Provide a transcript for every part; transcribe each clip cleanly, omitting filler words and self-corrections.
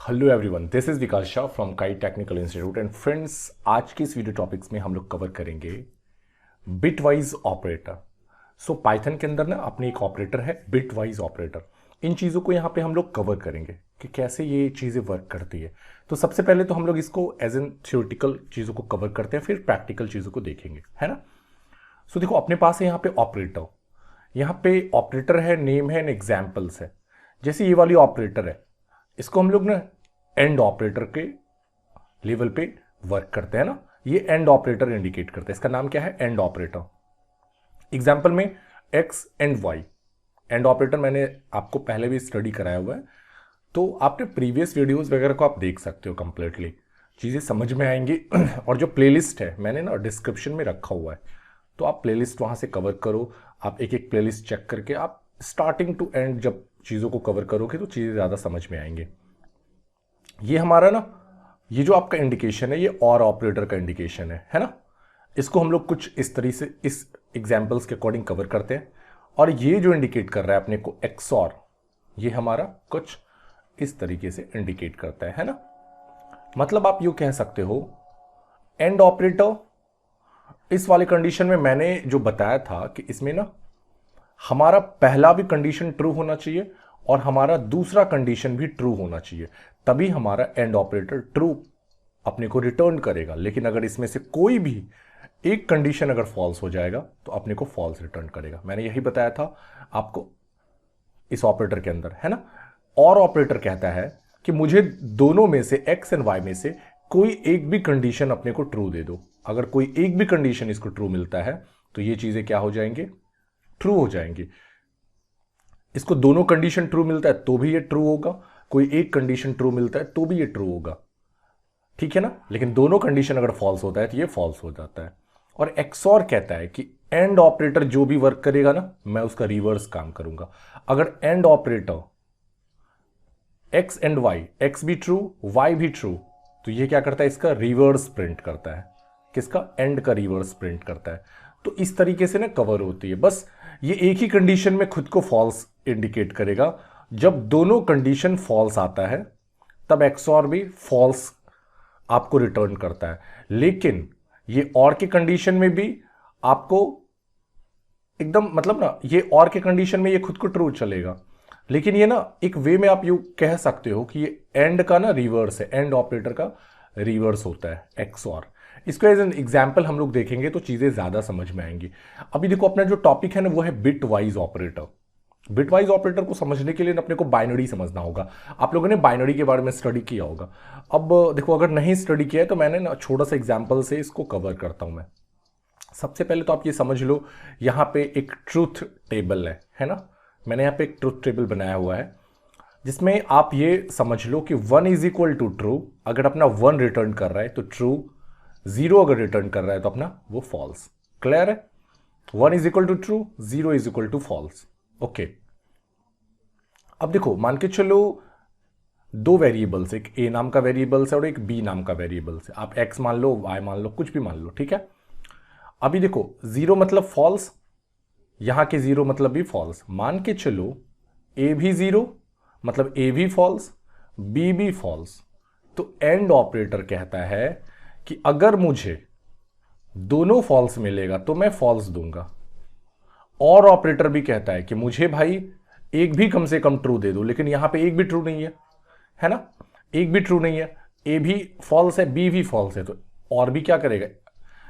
Hello everyone, this is Vikas Shah from kite technical institute and friends, आज के इस video topics में हम लोग कवर करेंगे बिटवाइज ऑपरेटर। सो पाइथन के अंदर ना अपनी एक ऑपरेटर है बिटवाइज ऑपरेटर। इन चीज़ों को यहाँ पे हम लोग कवर करेंगे कि कैसे ये चीज़ें वर्क करती है। तो सबसे पहले तो हम लोग इसको एज एन थ्योरेटिकल चीज़ों को कवर करते हैं, फिर प्रैक्टिकल चीज़ों को देखेंगे, है ना। सो देखो, अपने पास है यहाँ पे ऑपरेटर। यहाँ पे ऑपरेटर है, नेम है एंड एग्जाम्पल्स है। जैसे ये वाली ऑपरेटर है, इसको हम लोग ना एंड ऑपरेटर के लेवल पे वर्क करते हैं ना। ये एंड ऑपरेटर इंडिकेट करता है, इसका नाम क्या है, एंड ऑपरेटर। एग्जाम्पल में X and Y, and operator मैंने आपको पहले भी स्टडी कराया हुआ है, तो आपने प्रीवियस वीडियोस वगैरह को आप देख सकते हो, कंप्लीटली चीज़ें समझ में आएंगी। और जो प्लेलिस्ट है मैंने ना डिस्क्रिप्शन में रखा हुआ है, तो आप प्लेलिस्ट वहाँ से कवर करो। आप एक एक प्लेलिस्ट चेक करके आप स्टार्टिंग टू एंड जब चीज़ों को कवर करोगे तो चीज़ें ज़्यादा समझ में आएंगी। ये हमारा ना, ये जो आपका इंडिकेशन है ये और ऑपरेटर का इंडिकेशन है ना। इसको हम लोग कुछ इस तरीके से इस एग्जाम्पल्स के अकॉर्डिंग कवर करते हैं। और ये जो इंडिकेट कर रहा है अपने को एक्सऑर, ये हमारा कुछ इस तरीके से इंडिकेट करता है ना। मतलब आप यूं कह सकते हो, एंड ऑपरेटर इस वाले कंडीशन में मैंने जो बताया था कि इसमें ना हमारा पहला भी कंडीशन ट्रू होना चाहिए और हमारा दूसरा कंडीशन भी ट्रू होना चाहिए, तभी हमारा एंड ऑपरेटर ट्रू अपने को रिटर्न करेगा। लेकिन अगर इसमें से कोई भी एक कंडीशन अगर फॉल्स हो जाएगा तो अपने को फॉल्स रिटर्न करेगा। मैंने यही बताया था आपको इस ऑपरेटर के अंदर, है ना। और ऑपरेटर कहता है कि मुझे दोनों में से एक्स एंड वाई में से कोई एक भी कंडीशन अपने को ट्रू दे दो। अगर कोई एक भी कंडीशन इसको ट्रू मिलता है तो ये चीजें क्या हो जाएंगे, ट्रू हो जाएंगी। इसको दोनों कंडीशन ट्रू मिलता है तो भी ये ट्रू होगा, कोई एक कंडीशन ट्रू मिलता है तो भी ये ट्रू होगा, ठीक है ना। लेकिन दोनों कंडीशन अगर फॉल्स होता है तो ये फॉल्स हो जाता है। और एक्सऑर कहता है कि एंड ऑपरेटर जो भी वर्क करेगा ना, मैं उसका रिवर्स काम करूंगा। अगर and operator X and Y, X भी ट्रू वाई भी ट्रू, तो ये क्या करता है, इसका रिवर्स प्रिंट करता है। किसका, एंड का रिवर्स प्रिंट करता है। तो इस तरीके से ना कवर होती है। बस ये एक ही कंडीशन में खुद को फॉल्स इंडिकेट करेगा। जब दोनों कंडीशन फॉल्स आता है तब एक्सऑर भी फॉल्स आपको रिटर्न करता है। लेकिन ये और के कंडीशन में भी आपको एकदम, मतलब ना, ये और के कंडीशन में ये खुद को ट्रू चलेगा। लेकिन ये ना एक वे में आप यू कह सकते हो कि ये एंड का ना रिवर्स है, एंड ऑपरेटर का रिवर्स होता है एक्सऑर। इसको एज एन एग्जाम्पल हम लोग देखेंगे तो चीजें ज्यादा समझ में आएंगी। अभी देखो, अपना जो टॉपिक है ना वो है bit wise operator. Bitwise operator को समझने के लिए अपने को बाइनरी समझना होगा। आप लोगों ने बाइनरी के बारे में स्टडी किया होगा। अब देखो, अगर नहीं स्टडी किया है तो मैंने ना छोटा सा एग्जांपल से इसको कवर करता हूं मैं। सबसे पहले तो आप ये समझ लो, यहाँ पे एक ट्रूथ टेबल है ना। मैंने यहाँ पे एक ट्रूथ टेबल बनाया हुआ है जिसमें आप ये समझ लो कि 1 इज इक्वल टू ट्रू अगर अपना 1 रिटर्न कर रहा है तो ट्रू, 0 अगर रिटर्न कर रहा है तो अपना वो फॉल्स। क्लियर है, 1 is equal to true, 0 is equal to false. Okay, अब देखो, मान के चलो दो वेरिएबल्स, एक ए नाम का वेरिएबल्स है और एक बी नाम का वेरिएबल्स है। आप एक्स मान लो, वाई मान लो, कुछ भी मान लो, ठीक है। अभी देखो, 0 मतलब फॉल्स, यहां के 0 मतलब भी फॉल्स। मान के चलो ए भी 0 मतलब ए भी फॉल्स, बी भी फॉल्स। तो एंड ऑपरेटर कहता है कि अगर मुझे दोनों फॉल्स मिलेगा तो मैं फॉल्स दूंगा। और ऑपरेटर भी कहता है कि मुझे भाई एक भी कम से कम ट्रू दे दो, लेकिन यहां पे एक भी ट्रू नहीं है ना, एक भी ट्रू नहीं है। ए भी फॉल्स है, बी भी फॉल्स है, तो और भी क्या करेगा,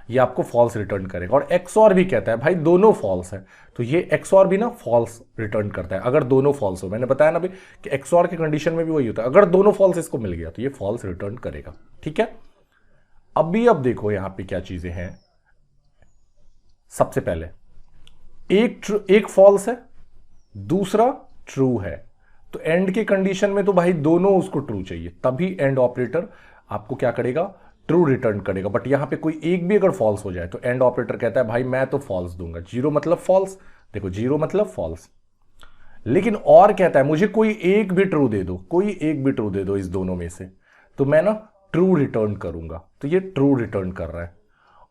ये आपको फॉल्स रिटर्न करेगा। और एक्सऑर भी कहता है भाई दोनों फॉल्स है, तो ये एक्सऑर भी ना फॉल्स रिटर्न करता है अगर दोनों फॉल्स हो। मैंने बताया ना भाई कि एक्सऑर की कंडीशन में भी वही होता है, अगर दोनों फॉल्स इसको मिल गया तो ये फॉल्स रिटर्न करेगा, ठीक है। अब देखो यहां पे क्या चीजें हैं। सबसे पहले एक फॉल्स है, दूसरा ट्रू है, तो एंड के कंडीशन में तो भाई दोनों उसको ट्रू चाहिए, तभी एंड ऑपरेटर आपको क्या करेगा, ट्रू रिटर्न करेगा। बट यहां पे कोई एक भी अगर फॉल्स हो जाए तो एंड ऑपरेटर कहता है भाई मैं तो फॉल्स दूंगा। 0 मतलब फॉल्स, देखो 0 मतलब फॉल्स। लेकिन और कहता है मुझे कोई एक भी ट्रू दे दो, कोई एक भी ट्रू दे दो इस दोनों में से, तो मैं ना ट्रू रिटर्न करूंगा। तो ये ट्रू रिटर्न कर रहा है।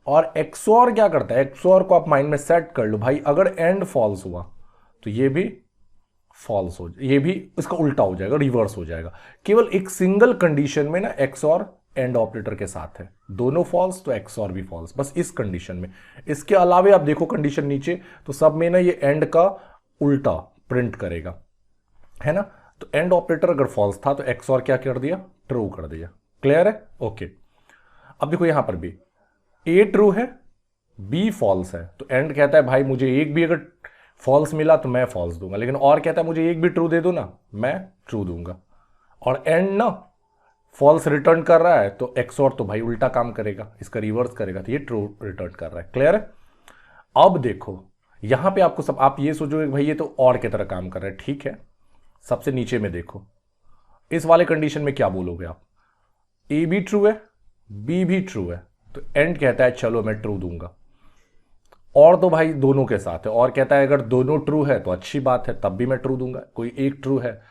और एक्सऑर क्या करता है, एक्सऑर को आप माइंड में सेट कर लो भाई, अगर एंड फॉल्स हुआ तो ये भी फॉल्स हो, ये भी इसका उल्टा हो जाएगा, रिवर्स हो जाएगा। केवल एक सिंगल कंडीशन में ना एक्स और एंड ऑपरेटर के साथ है, दोनों फॉल्स तो एक्स और भी फॉल्स, बस इस कंडीशन में। इसके अलावे आप देखो कंडीशन नीचे, तो सब में ना ये एंड का उल्टा प्रिंट करेगा, है ना। तो एंड ऑपरेटर अगर फॉल्स था तो एक्स और क्या कर दिया, ट्रू कर दिया। क्लियर है? ओके। अब देखो यहां पर भी ए ट्रू है, बी फॉल्स है, तो एंड कहता है भाई मुझे एक भी अगर फॉल्स मिला तो मैं फॉल्स दूंगा, लेकिन और कहता है मुझे एक भी ट्रू दे दो ना, मैं ट्रू दूंगा। और एंड ना फॉल्स रिटर्न कर रहा है तो एक्स और तो भाई उल्टा काम करेगा, इसका रिवर्स करेगा, तो ये ट्रू रिटर्न कर रहा है। क्लियर है? अब देखो यहां पे आपको सब, आप ये सोचोगे भाई ये तो और की तरह काम कर रहा है, ठीक है। सबसे नीचे में देखो, इस वाले कंडीशन में क्या बोलोगे आप, ए भी ट्रू है, बी भी ट्रू है, तो एंड कहता है चलो मैं ट्रू दूंगा। और तो भाई दोनों के साथ है, और कहता है अगर दोनों ट्रू है तो अच्छी बात है, तब भी मैं ट्रू दूंगा। कोई एक ट्रू है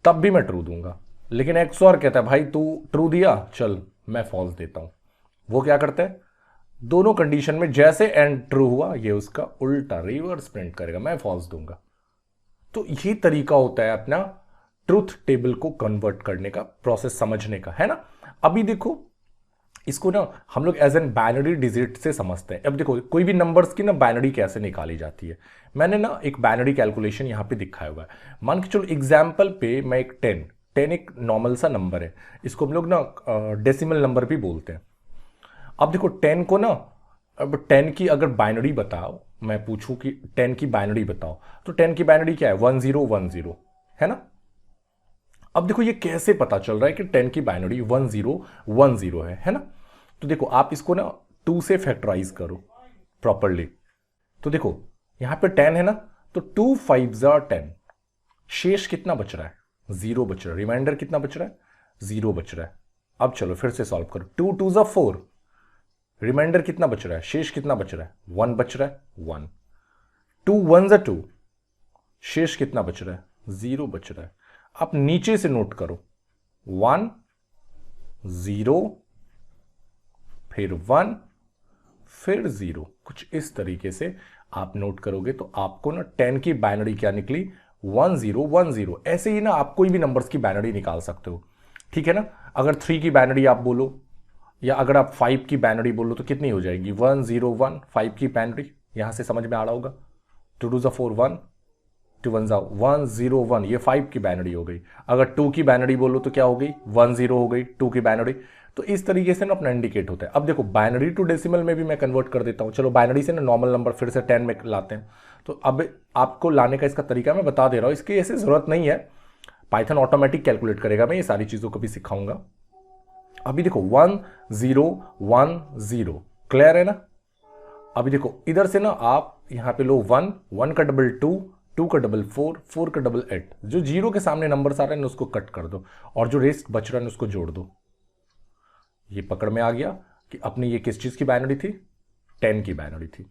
तब भी मैं ट्रू दूंगा। लेकिन एक्स और कहता है भाई तू ट्रू दिया, चल मैं फॉल्स देता हूं। वो क्या करते हैं, दोनों कंडीशन में जैसे एंड ट्रू हुआ ये उसका उल्टा रिवर्स प्रिंट करेगा, मैं फॉल्स दूंगा। तो ये तरीका होता है अपना ट्रूथ टेबल को कन्वर्ट करने का, प्रोसेस समझने का, है ना। अभी देखो इसको ना हम लोग एज एन बाइनरी डिजिट से समझते हैं। अब देखो कोई भी नंबर्स की ना बाइनरी कैसे निकाली जाती है, मैंने ना एक बाइनरी कैलकुलेशन यहां पे दिखाया हुआ है। मान के चलो एग्जाम्पल पे मैं एक 10 एक नॉर्मल सा नंबर है, इसको हम लोग ना डेसिमल नंबर भी बोलते हैं। अब देखो 10 को ना, अब 10 की अगर बाइनरी बताओ, मैं पूछूं कि 10 की बाइनरी बताओ, तो 10 की बाइनरी क्या है, 1010, है ना। अब देखो ये कैसे पता चल रहा है कि 10 की बाइनरी 1010 है ना। तो देखो आप इसको ना 2 से फैक्टराइज करो प्रॉपरली। तो देखो यहां पे 10 है ना, तो 2 5 10, शेष कितना बच रहा है, 0 बच रहा है। रिमाइंडर कितना बच रहा है, 0 बच रहा है। अब चलो फिर से सॉल्व करो, 2 2 4, रिमाइंडर कितना बच रहा है, शेष कितना बच रहा है, 1 बच रहा है, 1। 2 1 2, शेष कितना बच रहा है, 0 बच रहा है। आप नीचे से नोट करो, 1 0 फिर 1 फिर 0, कुछ इस तरीके से आप नोट करोगे तो आपको ना 10 की बाइनरी क्या निकली, 1010। ऐसे ही ना आप कोई भी नंबर्स की बाइनरी निकाल सकते हो, ठीक है ना। अगर 3 की बाइनरी आप बोलो या अगर आप 5 की बाइनरी बोलो तो कितनी हो जाएगी, 101। 5 की बाइनरी यहां से समझ में आ रहा होगा, 2 2 4 1, 2 1 101, ये 5 की बाइनरी हो गई। अगर 2 की बाइनरी बोलो तो क्या हो गई, 10 हो गई 2 की बाइनरी। तो इस तरीके से ना अपना इंडिकेट होता है। अब देखो बाइनरी टू डेसिमल में भी मैं कन्वर्ट कर देता हूं, चलो बाइनरी से ना नॉर्मल नंबर फिर से 10 में लाते हैं। तो अब आपको लाने का इसका तरीका मैं बता दे रहा हूं, इसकी ऐसे जरूरत नहीं है, पाइथन ऑटोमेटिक कैलकुलेट करेगा, मैं ये सारी चीजों को भी सिखाऊंगा। अभी देखो 1010, क्लियर है ना। अभी देखो इधर से ना आप यहां पे लो 1 1 का डबल 2, 2 का डबल 4, 4 का डबल 8, जो 0 के सामने नंबर आ रहे हैं उसको कट कर दो और जो रेस्ट बच रहा है उसको जोड़ दो। ये पकड़ में आ गया कि अपनी ये किस चीज की बाइनरी थी, 10 की बाइनरी थी।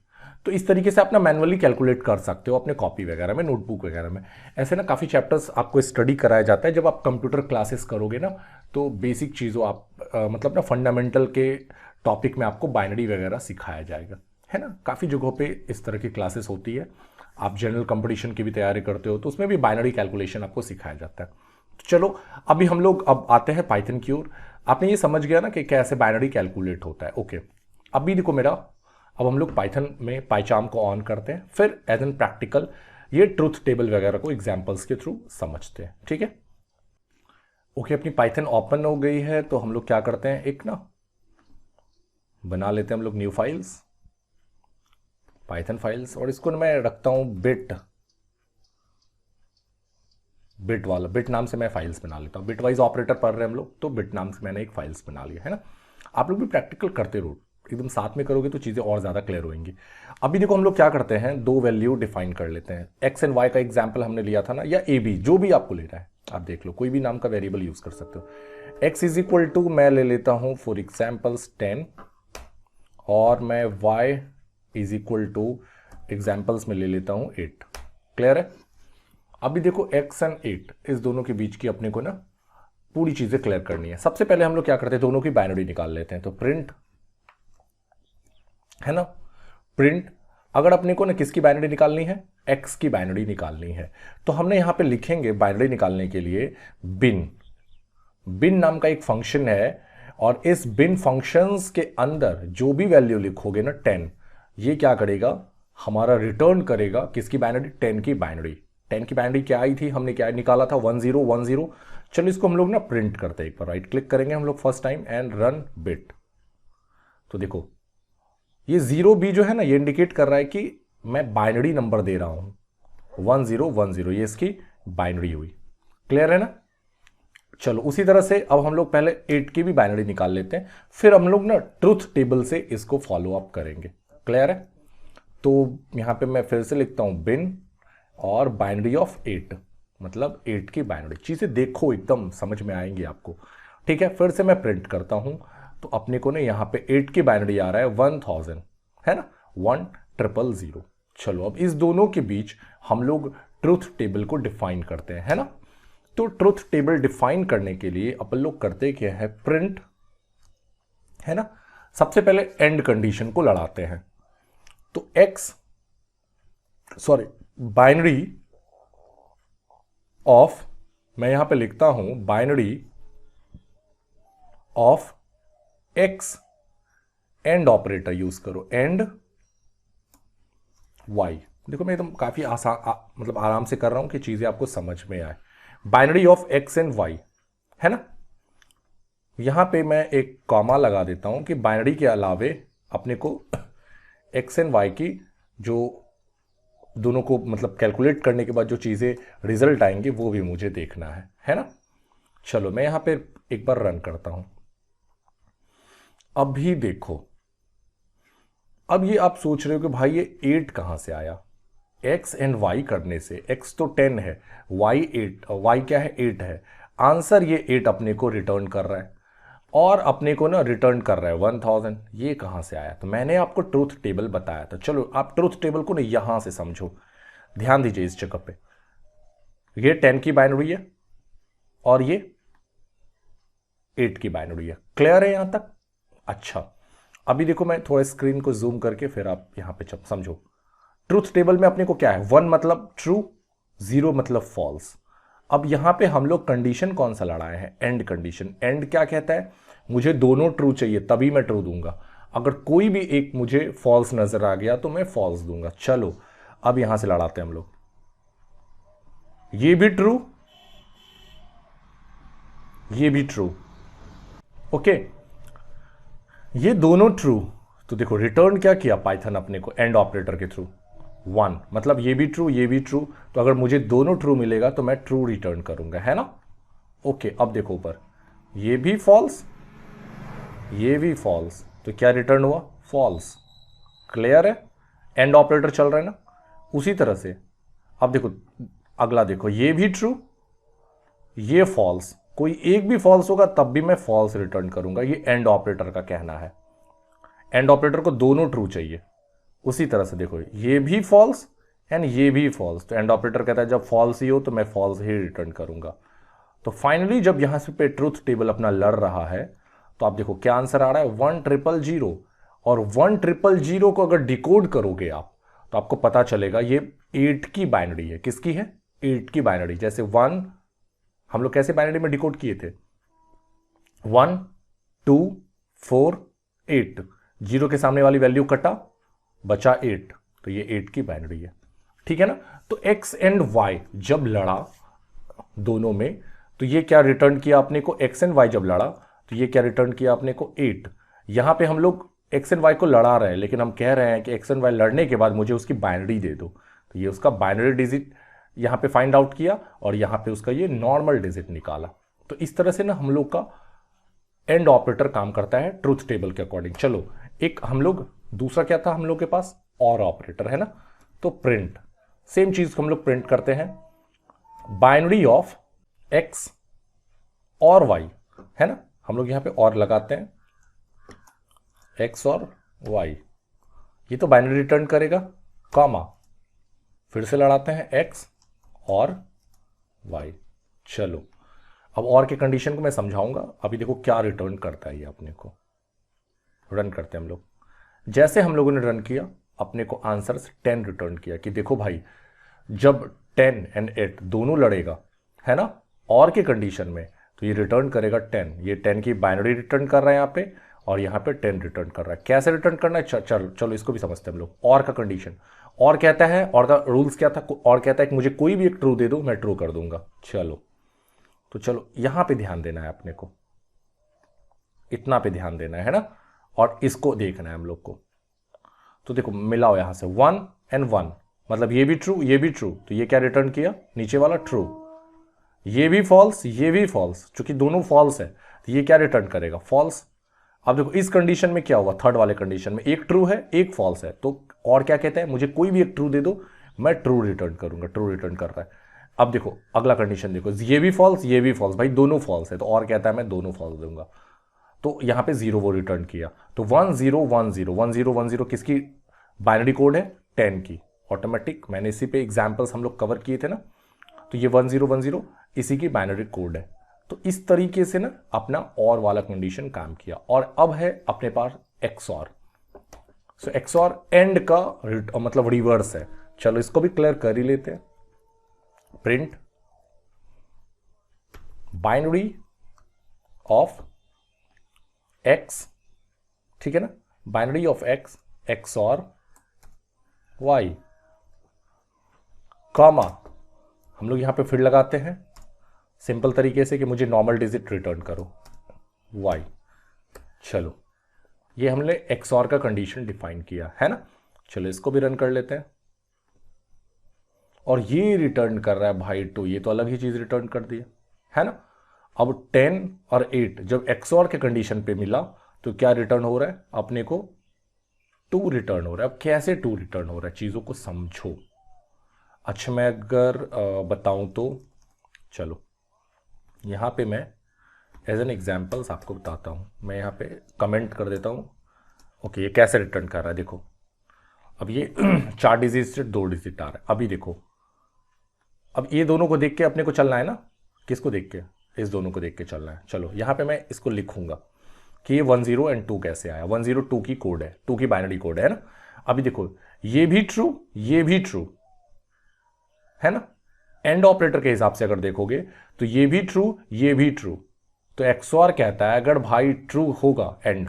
तो इस तरीके से आप ना मैनुअली कैलकुलेट कर सकते हो अपने कॉपी वगैरह में, नोटबुक वगैरह में। ऐसे ना काफ़ी चैप्टर्स आपको स्टडी कराया जाता है। जब आप कंप्यूटर क्लासेस करोगे ना तो बेसिक चीज़ों आप मतलब ना फंडामेंटल के टॉपिक में आपको बाइनरी वगैरह सिखाया जाएगा, है ना। काफ़ी जगहों पे इस तरह की क्लासेस होती है। आप जनरल कंपटीशन की भी तैयारी करते हो तो उसमें भी बाइनरी कैलकुलेशन आपको सिखाया जाता है। तो चलो अभी हम लोग अब आते हैं पाइथन की ओर। आपने ये समझ गया ना कि कैसे बाइनरी कैलकुलेट होता है, ओके। अभी देखो मेरा, अब हम लोग पाइथन में पाइचार्म को ऑन करते हैं, फिर एज एन प्रैक्टिकल ये ट्रूथ टेबल वगैरह को एग्जांपल्स के थ्रू समझते हैं, ठीक है। ओके, अपनी पाइथन ओपन हो गई है तो हम लोग क्या करते हैं, एक ना बना लेते हैं हम लोग न्यू फाइल्स, पाइथन फाइल्स, और इसको मैं रखता हूं बिट वाला, बिट नाम से मैं फाइल्स बना लेता हूं। बिट वाइज ऑपरेटर पढ़ रहे हैं हम लोग तो बिट नाम से मैंने एक फाइल्स बना लिया, है ना। आप लोग भी प्रैक्टिकल करते रहो, एकदम साथ में करोगे तो चीज़ें और ज़्यादा क्लियर होंगी। अभी देखो हम लोग क्या करते हैं, दो वैल्यू डिफाइन कर लेते हैं। एक्स एंड वाई का एग्जाम्पल हमने लिया था ना, या ए बी, जो भी आपको लेना है आप देख लो, कोई भी नाम का वेरिएबल यूज कर सकते हो। एक्स इज इक्वल टू मैं ले लेता हूं फॉर एग्जाम्पल्स 10, और मैं Y is equal to examples में ले लेता हूं 8। क्लियर है। अभी देखो एक्स एंड 8 इस दोनों के बीच की अपने को ना पूरी चीजें क्लियर करनी है। सबसे पहले हम लोग क्या करते हैं, दोनों की बाइनरी निकाल लेते हैं। तो प्रिंट, है ना, प्रिंट, अगर अपने को ना किसकी बाइनरी निकालनी है, x की बाइनरी निकालनी है। तो हमने यहां पे लिखेंगे बाइनरी निकालने के लिए बिन। बिन नाम का एक फंक्शन है और इस बिन फंक्शंस के अंदर जो भी वैल्यू लिखोगे ना 10, ये क्या करेगा, हमारा रिटर्न करेगा किसकी बाइनरी, 10 की बाइनरी। 10 की बाइनरी क्या आई थी, हमने क्या निकाला था 1010। चलो इसको हम लोग ना प्रिंट करते हैं। एक बार राइट क्लिक करेंगे हम लोग first time and run bit. तो देखो ये 0b जो है ना, ये इंडिकेट कर रहा है कि मैं बाइनरी नंबर दे रहा हूं 1010, ये इसकी बाइनरी हुई। क्लियर है ना। चलो उसी तरह से अब हम लोग पहले 8 की भी बाइनरी निकाल लेते हैं, फिर हम लोग ना ट्रुथ टेबल से इसको फॉलो अप करेंगे। क्लियर है। तो यहां पे मैं फिर से लिखता हूं बिन और बाइनरी ऑफ 8, मतलब 8 की बाइनरी। चीजें देखो एकदम समझ में आएंगी आपको। ठीक है, फिर से मैं प्रिंट करता हूं। तो अपने को ना यहां पे 8 की बाइनरी आ रहा है 1000, है ना, 1000। चलो अब इस दोनों के बीच हम लोग ट्रुथ टेबल को डिफाइन करते हैं, है ना। तो ट्रुथ टेबल डिफाइन करने के लिए अपन लोग करते क्या है, प्रिंट, है ना। सबसे पहले एंड कंडीशन को लड़ाते हैं। तो बाइनरी ऑफ, मैं यहां पे लिखता हूं binary of X, and operator use करो, एंड वाई। देखो मैं एकदम काफी आसान मतलब आराम से कर रहा हूं कि चीजें आपको समझ में आए। Binary of X and Y, है ना। यहां पे मैं एक कॉमा लगा देता हूं कि बाइनरी के अलावे अपने को एक्स एंड वाई की जो दोनों को मतलब कैलकुलेट करने के बाद जो चीजें रिजल्ट आएंगे वो भी मुझे देखना है ना। चलो मैं यहां पे एक बार रन करता हूं। अब भी देखो, अब ये आप सोच रहे हो कि भाई ये 8 कहां से आया। एक्स एंड वाई करने से, एक्स तो 10 है, वाई 8, वाई क्या है 8 है। आंसर ये 8 अपने को रिटर्न कर रहा है और अपने को ना रिटर्न कर रहा है 1000। ये कहां से आया, तो मैंने आपको ट्रूथ टेबल बताया था। चलो आप ट्रूथ टेबल को ना यहां से समझो, ध्यान दीजिए इस जगह पे। ये 10 की बाइनरी है और ये 8 की बाइनरी है। क्लियर है यहां तक। अच्छा अभी देखो मैं थोड़ा स्क्रीन को जूम करके फिर आप यहां पे समझो। ट्रूथ टेबल में अपने को क्या है, 1 मतलब ट्रू, 0 मतलब फॉल्स। अब यहां पे हम लोग कंडीशन कौन सा लड़ाए हैं, एंड कंडीशन। एंड क्या कहता है, मुझे दोनों ट्रू चाहिए तभी मैं ट्रू दूंगा। अगर कोई भी एक मुझे फॉल्स नजर आ गया तो मैं फॉल्स दूंगा। चलो अब यहां से लड़ाते हैं हम लोग। ये भी ट्रू, ये भी ट्रू, ओके, ये दोनों ट्रू। तो देखो रिटर्न क्या किया पाइथन अपने को एंड ऑपरेटर के थ्रू, 1, मतलब ये भी ट्रू ये भी ट्रू। तो अगर मुझे दोनों ट्रू मिलेगा तो मैं ट्रू रिटर्न करूंगा, है ना। ओके अब देखो ऊपर, ये भी फॉल्स ये भी फॉल्स, तो क्या रिटर्न हुआ, फॉल्स। क्लियर है, एंड ऑपरेटर चल रहा है ना। उसी तरह से अब देखो अगला, देखो ये भी ट्रू ये फॉल्स, कोई एक भी फॉल्स होगा तब भी मैं फॉल्स रिटर्न करूंगा। ये एंड ऑपरेटर का कहना है, एंड ऑपरेटर को दोनों ट्रू चाहिए। उसी तरह से देखो ये भी फॉल्स एंड ये भी फॉल्स, तो एंड ऑपरेटर कहता है जब फॉल्स ही हो तो मैं फॉल्स ही रिटर्न करूंगा। तो फाइनली जब यहां से पे ट्रूथ टेबल अपना लड़ रहा है तो आप देखो क्या आंसर आ रहा है, 1000। और 1000 को अगर डिकोड करोगे आप तो आपको पता चलेगा ये 8 की बाइनरी है। किसकी है, 8 की बाइनरी। जैसे 1 हम लोग कैसे बाइनरी में डिकोड किए थे, 1 2 4 8, 0 के सामने वाली वैल्यू कटा बचा 8, तो ये 8 की बाइनरी है। ठीक है ना। तो एक्स एंड वाई जब लड़ा दोनों में तो ये क्या रिटर्न किया अपने को, एक्स एंड वाई जब लड़ा तो ये क्या रिटर्न किया अपने को 8। यहां पे हम लोग एक्स एंड वाई को लड़ा रहे हैं लेकिन हम कह रहे हैं कि एक्स एंड वाई लड़ने के बाद मुझे उसकी बाइनरी दे दो। तो ये उसका बाइनरी डिजिट यहां पे फाइंड आउट किया और यहां पे उसका ये नॉर्मल डिजिट निकाला। तो इस तरह से ना हम लोग का एंड ऑपरेटर काम करता है ट्रूथ टेबल के अकॉर्डिंग। चलो एक हम लोग दूसरा क्या था हम लोग के पास, और ऑपरेटर, है ना। तो प्रिंट, सेम चीज को हम लोग प्रिंट करते हैं, बाइनरी ऑफ एक्स और वाई, है ना। हम लोग यहां पे और लगाते हैं एक्स और वाई, ये तो बाइनरी रिटर्न करेगा, कॉमा फिर से लड़ाते हैं एक्स और वाई। चलो अब और के कंडीशन को मैं समझाऊंगा। अभी देखो क्या रिटर्न करता है ये अपने को। रन करते हैं हम लोग। जैसे हम लोगों ने रन किया अपने को आंसर 10 रिटर्न किया कि देखो भाई जब 10 एंड 8 दोनों लड़ेगा, है ना, और के कंडीशन में, तो ये रिटर्न करेगा 10। ये 10 की बाइनरी रिटर्न कर रहा है यहाँ पे, और यहाँ पे 10 रिटर्न कर रहा है। कैसे रिटर्न करना है, चलो इसको भी समझते हैं हम लोग। और का कंडीशन, और कहता है, और का रूल्स क्या था, और कहता है कि मुझे कोई भी एक ट्रू दे दो, मैं ट्रू कर दूंगा। चलो तो चलो यहां पे ध्यान देना है अपने को, इतना पे ध्यान देना है ना, और इसको देखना है हम लोग को। तो देखो मिलाओ यहां से 1 एंड 1, मतलब ये भी ट्रू ये भी ट्रू, तो ये क्या रिटर्न किया, नीचे वाला ट्रू। ये भी फॉल्स ये भी फॉल्स, चूंकि दोनों फॉल्स है तो ये क्या रिटर्न करेगा, फॉल्स। अब देखो इस कंडीशन में क्या हुआ, थर्ड वाले कंडीशन में एक ट्रू है एक फॉल्स है, तो और क्या कहते हैं, मुझे कोई भी एक ट्रू दे दो, मैं ट्रू रिटर्न करूंगा। ट्रू रिटर्न कर रहा है। अब देखो अगला कंडीशन देखो, ये भी फॉल्स ये भी फॉल्स, भाई दोनों फॉल्स है, तो और कहता है मैं दोनों फॉल्स दूंगा। तो यहां पे 0 वो रिटर्न किया, तो 1 0 1 0 1 0 1 0 किसकी बाइनरी कोड है, 10 की। ऑटोमेटिक, मैंने इसी पे एग्जांपल्स हम लोग कवर किए थे ना, तो ये 1 0 1 0 इसी की बाइनरी कोड है। तो इस तरीके से ना अपना और वाला कंडीशन काम किया। और अब है अपने पास एक्सऑर। सो एक्सऑर एंड का मतलब रिवर्स है। चलो इसको भी क्लियर कर ही लेते हैं। प्रिंट बाइनरी ऑफ एक्स, ठीक है ना, binary of X XOR Y, comma हम लोग यहां पे फिर लगाते हैं सिंपल तरीके से कि मुझे नॉर्मल डिजिट रिटर्न करो y। चलो ये हमने XOR का कंडीशन डिफाइन किया है ना। चलो इसको भी रन कर लेते हैं, और ये रिटर्न कर रहा है भाई 2, ये तो अलग ही चीज रिटर्न कर दिया है ना। अब 10 और 8 जब XOR के कंडीशन पे मिला तो क्या रिटर्न हो रहा है, अपने को 2 रिटर्न हो रहा है। अब कैसे 2 रिटर्न हो रहा है, चीजों को समझो। अच्छा मैं अगर बताऊं तो चलो यहां पे मैं एज एन एग्जाम्पल्स आपको बताता हूं। मैं यहां पे कमेंट कर देता हूं। ओके ये कैसे रिटर्न कर रहा है देखो। अब ये 4 डिजिट से 2 डिजिट आ रहा है। अभी देखो, अब ये दोनों को देख के अपने को चलना है ना, किसको देख के, इस दोनों को देख के चलना है। चलो यहां पे मैं इसको लिखूंगा कि ये 1 0 एंड 2 कैसे आया। 1 0 2 की कोड है, 2 की बाइनरी कोड है ना। अभी देखो ये भी ट्रू ये भी ट्रू है ना। एंड ऑपरेटर के हिसाब से अगर देखोगे तो ये भी ट्रू ये भी ट्रू, तो एक्सऑर कहता है अगर भाई ट्रू होगा एंड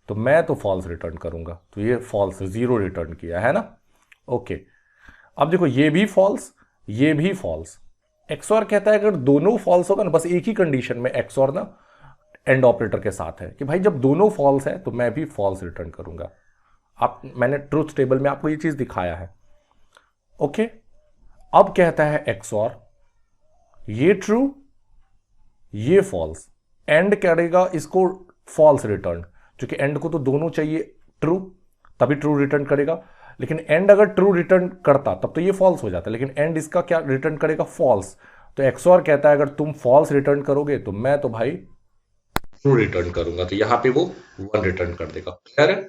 तो मैं तो फॉल्स रिटर्न करूंगा। तो ये फॉल्स 0 रिटर्न किया है ना। ओके अब देखो ये भी फॉल्स ये भी फॉल्स। एक्सऑर कहता है अगर दोनों फॉल्स होगा ना, बस एक ही कंडीशन में एक्सऑर ना एंड ऑपरेटर के साथ है कि भाई जब दोनों फॉल्स है तो मैं भी फॉल्स रिटर्न करूंगा। आप मैंने ट्रूथ टेबल में आपको ये चीज दिखाया है। ओके अब कहता है एक्सऑर ये ट्रू ये फॉल्स, एंड करेगा इसको फॉल्स रिटर्न, क्योंकि एंड को तो दोनों चाहिए ट्रू, तभी ट्रू रिटर्न करेगा। लेकिन एंड अगर ट्रू रिटर्न करता तब तो ये फॉल्स हो जाता, लेकिन एंड इसका क्या रिटर्न करेगा, फॉल्स। तो एक्सऑर कहता है अगर तुम फॉल्स रिटर्न करोगे तो मैं तो भाई ट्रू रिटर्न करूंगा। तो यहां पे वो 1 रिटर्न कर देगा। क्लियर है।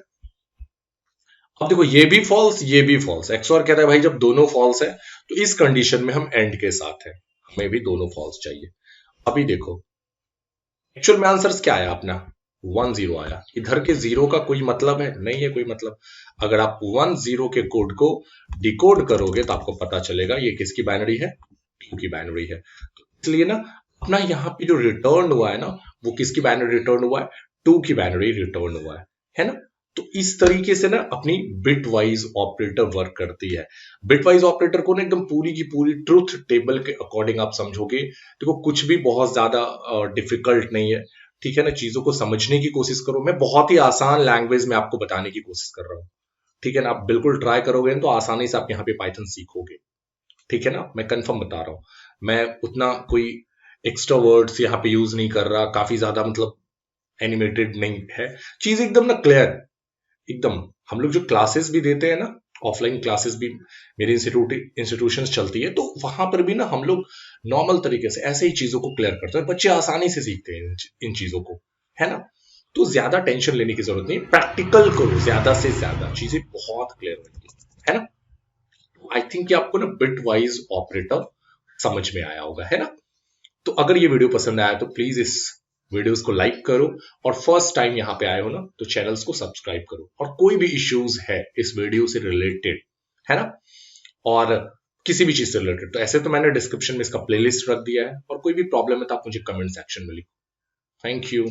अब देखो ये भी फॉल्स ये भी फॉल्स। एक्सऑर कहता है भाई जब दोनों फॉल्स है तो इस कंडीशन में हम एंड के साथ है, हमें भी दोनों फॉल्स चाहिए। अभी देखो एक्चुअल में आंसर्स क्या आया अपना, 1 0 आया। इधर के 0 का कोई मतलब है नहीं है कोई मतलब। अगर आप 1 0 के कोड को डिकोड करोगे तो आपको पता चलेगा ये किसकी बाइनरी है, 2 की बाइनरी है। तो इसलिए ना अपना यहाँ पे जो रिटर्न हुआ है ना वो किसकी बाइनरी रिटर्न हुआ है, 2 की बाइनरी रिटर्न हुआ है ना। तो इस तरीके से ना अपनी बिट वाइज ऑपरेटर वर्क करती है। बिट वाइज ऑपरेटर को ना एकदम पूरी की पूरी ट्रूथ टेबल के अकॉर्डिंग आप समझोगे, देखो कुछ भी बहुत ज्यादा डिफिकल्ट नहीं है, ठीक है ना। चीजों को समझने की कोशिश करो, मैं बहुत ही आसान लैंग्वेज में आपको बताने की कोशिश कर रहा हूँ, ठीक है ना। आप बिल्कुल ट्राई करोगे तो आसानी से आप यहाँ पे पाइथन सीखोगे, ठीक है ना। मैं कंफर्म बता रहा हूँ, मैं उतना कोई एक्स्ट्रा वर्ड्स यहाँ पे यूज नहीं कर रहा, काफी ज्यादा मतलब एनिमेटेड नहीं है, चीज एकदम ना क्लियर एकदम। हम लोग जो क्लासेस भी देते हैं ना, ऑफलाइन क्लासेस भी मेरे इंस्टीट्यूशंस चलती है, तो वहां पर भी ना हम लोग नॉर्मल तरीके से ऐसे ही चीजों को क्लियर करते हैं, बच्चे आसानी से सीखते हैं इन चीजों को, है ना। तो ज्यादा टेंशन लेने की जरूरत नहीं, प्रैक्टिकल करो, ज्यादा से ज्यादा चीजें बहुत क्लियर होंगी, है ना। आई थिंक आपको ना बिट वाइज ऑपरेटर समझ में आया होगा, है ना। तो अगर ये वीडियो पसंद आया तो प्लीज इस वीडियोस को लाइक करो, और फर्स्ट टाइम यहाँ पे आए हो ना तो चैनल्स को सब्सक्राइब करो। और कोई भी इश्यूज है इस वीडियो से रिलेटेड, है ना, और किसी भी चीज से रिलेटेड। तो ऐसे तो मैंने डिस्क्रिप्शन में इसका प्लेलिस्ट रख दिया है, और कोई भी प्रॉब्लम है तो आप मुझे कमेंट सेक्शन में लिखो। Thank you.